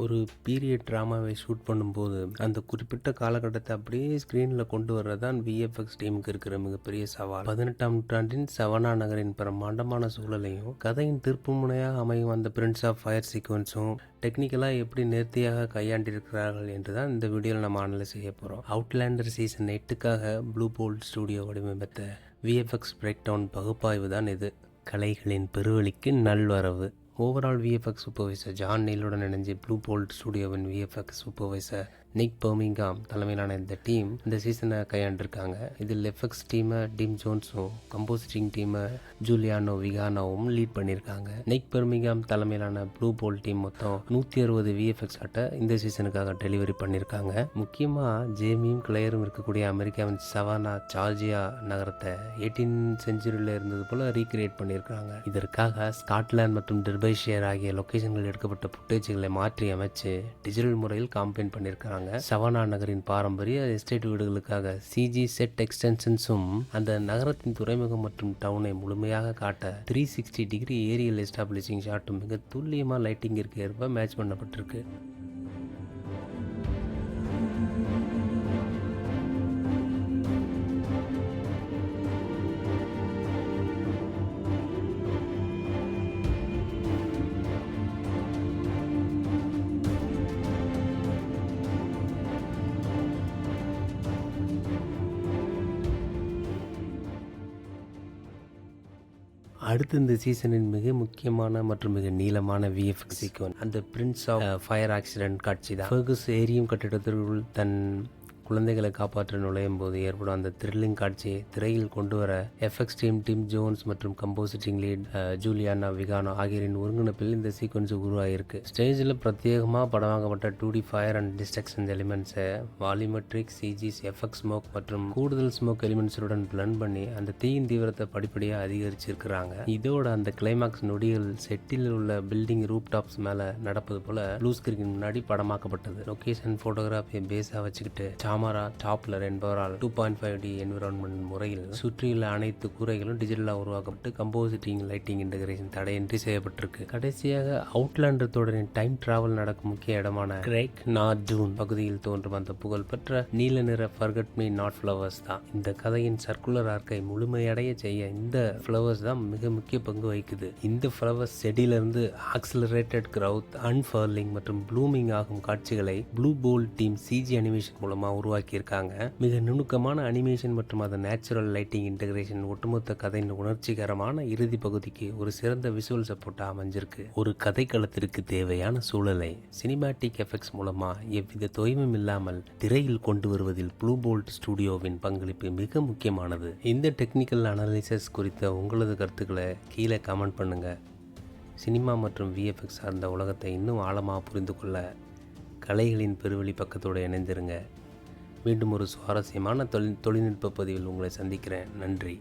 ஒரு period ட்ராமாவை shoot பண்ணும்போது அந்த குறிப்பிட்ட காலகட்டத்தை அப்படியே ஸ்க்ரீனில் கொண்டு வர்றது தான் விஎஃப்எக்ஸ் டீமுக்கு இருக்கிற மிகப்பெரிய சவால். 18ஆம் நூற்றாண்டின் சவனா நகரின் பிரம்மாண்டமான சூழலையும் கதையின் திருப்புமுனையாக அமையும் அந்த பிரின்ஸ் ஆஃப் ஃபயர் சீக்வன்ஸும் டெக்னிக்கலாக எப்படி நேர்த்தியாக கையாண்டிருக்கிறார்கள் என்று தான் இந்த வீடியோவில் நம்ம அனலைஸ் செய்ய போகிறோம். அவுட்லேண்டர் சீசன் 8க்காக ப்ளூ போல்ட் ஸ்டூடியோ வடிவமைத்த விஎஃப்எக்ஸ் பிரேக் டவுன் பகுப்பாய்வு தான் இது. கலைகளின் பெருவழிக்கு நல்வரவு. ஓவரால் விஎஃப்எக்ஸ் சூப்பர்வைசர் ஜான் நீலுடன் இணைஞ்சு ப்ளூ போல்ட் ஸ்டூடியோவின் விஎஃப்எக்ஸ் சூப்பர்வைசர் நிக் பர்மிங்காம் தலைமையிலான இந்த டீம் இந்த சீசனை கையாண்டிருக்காங்க. இதில் எஃப்எக்ஸ் டீமை டிம் ஜோன்ஸும் கம்போசிட்டிங் டீமை ஜூலியானோ விகானோவும் லீட் பண்ணியிருக்காங்க. நிக் பர்மிங்காம் தலைமையிலான ப்ளூ போல்ட் டீம் மொத்தம் 160 விஎஃப்எக்ஸ் ஆட்டை இந்த சீசனுக்காக டெலிவரி பண்ணியிருக்காங்க. முக்கியமாக ஜேமியும் கிளையரும் இருக்கக்கூடிய அமெரிக்காவின் சவானா ஜார்ஜியா நகரத்தை 18th செஞ்சுரியில் இருந்தது போல் ரீக்ரியேட் பண்ணியிருக்காங்க. இதற்காக ஸ்காட்லாந்து மற்றும் டெர்பைஷியர் ஆகிய லொக்கேஷன்கள் எடுக்கப்பட்ட ஃபுட்டேஜ்களை மாற்றி அமைச்சு டிஜிட்டல் முறையில் காம்பைன் பண்ணியிருக்காங்க. சவானா நகரின் பாரம்பரிய எஸ்டேட் வீடுகளுக்காக சிஜி செட் எக்ஸ்டென்ஷன்ஸும் அந்த நகரத்தின் துறைமுகம் மற்றும் டவுனை முழுமையாக காட்ட 360 டிகிரி ஏரியல் எஸ்டாப்ளிஷிங் ஷாட்டும் மிக துல்லியமாக லைட்டிங்கிற்கு ஏற்ப மேட்ச் பண்ணப்பட்டிருக்கு. அடுத்து இந்த சீசனின் மிக முக்கியமான மற்றும் மிக நீளமான விஎஃப்எக்ஸ் சீக்வன்ஸ் அந்த பிரின்ஸ் ஆஃப் ஃபயர் ஆக்சிடென்ட் காட்சி தான். ஃபர்கஸ் ஏரியும் கட்டிடத்திற்குள் தன் குழந்தைகளை காப்பாற்ற நுழையும் போது ஏற்படும் அந்த த்ரில்லிங் காட்சியை திரையில் கொண்டு வர எஃப்எக்ஸ் டீம் டிம் ஜோன்ஸ் மற்றும் கம்போசிட்டிங் லீட் ஜூலியானா விகானோ ஆகியோரின் ஒருங்கிணைப்பில் இந்த சீக்வன்ஸ் உருவாகிருக்கு. ஸ்டேஜில் பிரத்யேகமாக படமாக்கப்பட்ட 2D ஃபயர் அண்ட் டிஸ்ட்ரக்ஷன் எலிமெண்ட்ஸை வால்யூமெட்ரிக் சிஜிஸ் எஃப்எக்ஸ் ஸ்மோக் மற்றும் கூடுதல் ஸ்மோக் எலிமெண்ட்ஸுடன் பிளண்ட் பண்ணி அந்த தீயின் தீவிரத்தை படிப்படியாக அதிகரிச்சிருக்கிறாங்க. இதோட அந்த கிளைமாக்ஸ் நொடிகள் செட்டில் உள்ள பில்டிங் ரூப் டாப்ஸ் மேலே நடப்பது போல ப்ளூ ஸ்கிரீன் முன்னாடி படமாக்கப்பட்டது. லொகேஷன் ஃபோட்டோகிராஃபியை பேஸாக வச்சுக்கிட்டு சாமரா டாப்லர் என்பவரால் 2.5D என்விரான்மெண்ட் முறையில் சுற்றியுள்ள அனைத்து கூரைகளும் டிஜிட்டலாக உருவாக்கப்பட்டு கம்போசிட்டிங் லைட்டிங் இன்டகிரேஷன் தடையின்றி செய்யப்பட்டிருக்கு. கடைசியாக அவுட்லேண்டர் தொடரின் டைம் டிராவல் நடக்கும் முக்கிய இடமான கிரேக் நாட் டூன் பகுதியில் தோன்றும் அந்த புகழ்பெற்ற நீல நிற ஃபர்கட் மீ நாட் ஃப்ளவர்ஸ் தான். இந்த கதையின் சர்க்குலர் ஆர்க்கை முழுமையடைய செய்ய இந்த ஃப்ளவர்ஸ் தான் மிக முக்கிய பங்கு வகிக்குது. இந்த ஃப்ளவர்ஸ் செடியிலிருந்து ஆக்சிலரேட்டட் கிரவுத் அன்ஃபர்லிங் மற்றும் ப்ளூமிங் ஆகும் காட்சிகளை blue bolt team CG animation மூலமாக உருவாக்கியிருக்காங்க. மிக நுணுக்கமான அனிமேஷன் மற்றும் அதன் நேச்சுரல் லைட்டிங் இன்டகிரேஷன் ஒட்டுமொத்த கதையின் உணர்ச்சிகரமான இறுதி பகுதிக்கு ஒரு சிறந்த விசுவல் சப்போர்ட்டாக அமைஞ்சிருக்கு. ஒரு கதைக்களத்திற்கு தேவையான சூழலை சினிமேட்டிக் எஃபெக்ட்ஸ் மூலமா எவ்வித தொய்வும் இல்லாமல் திரையில் கொண்டு வருவதில் ப்ளூ போல்ட் ஸ்டுடியோவின் பங்களிப்பு மிக முக்கியமானது. இந்த டெக்னிக்கல் அனாலிசிஸ் குறித்த உங்களது கருத்துக்களை கீழே கமெண்ட் பண்ணுங்க. சினிமா மற்றும் விஎஃப்எக்ஸ் சார்ந்த உலகத்தை இன்னும் ஆழமாக புரிந்து கொள்ள கலைகளின் பெருவழி பக்கத்தோடு இணைந்திருங்க. மீண்டும் ஒரு சுவாரஸ்யமான தொழில்நுட்ப பதிவில் உங்களை சந்திக்கிறேன். நன்றி.